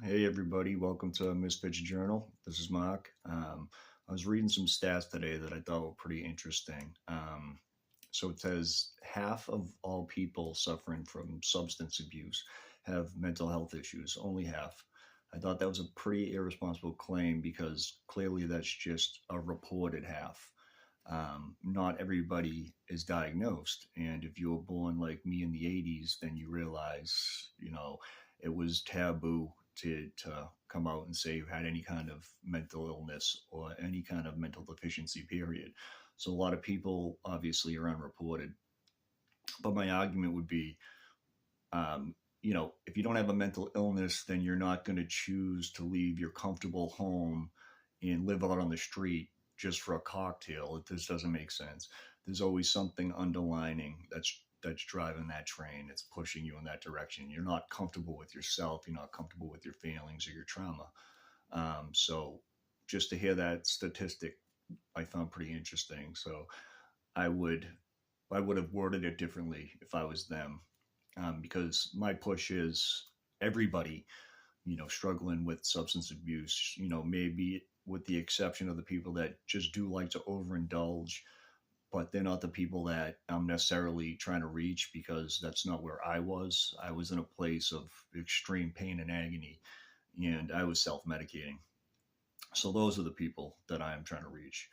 Hey everybody, welcome to Mispitch Journal. This is Mark. I was reading some stats today that I thought were pretty interesting. So it says half of all people suffering from substance abuse have mental health issues, only half. I thought that was a pretty irresponsible claim because clearly that's just a reported half. Not everybody is diagnosed. And if you were born like me in the 80s, then you realize, it was taboo to come out and say you had any kind of mental illness or any kind of mental deficiency, period. So a lot of people obviously are unreported. But my argument would be, if you don't have a mental illness, then you're not going to choose to leave your comfortable home and live out on the street just for a cocktail. It just doesn't make sense. There's always something underlining that's driving that train. It's pushing you in that direction. You're not comfortable with yourself. You're not comfortable with your feelings or your trauma. So just to hear that statistic, I found pretty interesting. So I would I would have worded it differently if I was them, because my push is everybody, struggling with substance abuse, maybe with the exception of the people that just do like to overindulge, but they're not the people that I'm necessarily trying to reach because that's not where I was. I was in a place of extreme pain and agony, and I was self medicating. So those are the people that I am trying to reach.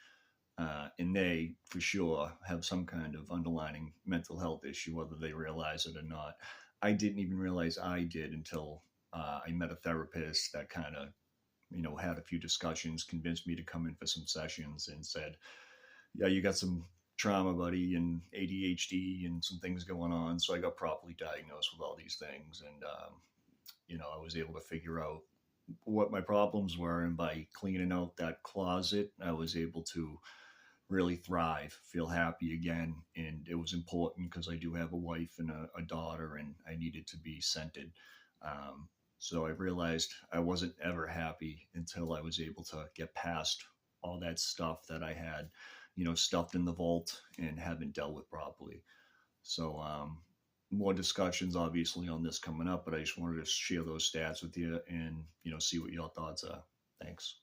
And they, for sure, have some kind of underlying mental health issue, whether they realize it or not. I didn't even realize I did until I met a therapist that kind of, had a few discussions, convinced me to come in for some sessions, and said, "Yeah, you got some trauma, buddy, and ADHD, and some things going on." So I got properly diagnosed with all these things, and I was able to figure out what my problems were, and by cleaning out that closet, I was able to really thrive, feel happy again. And it was important because I do have a wife and a daughter, and I needed to be centered. So I realized I wasn't ever happy until I was able to get past all that stuff that I had, stuffed in the vault and haven't dealt with properly. So, more discussions obviously on this coming up, but I just wanted to share those stats with you and, see what your thoughts are. Thanks.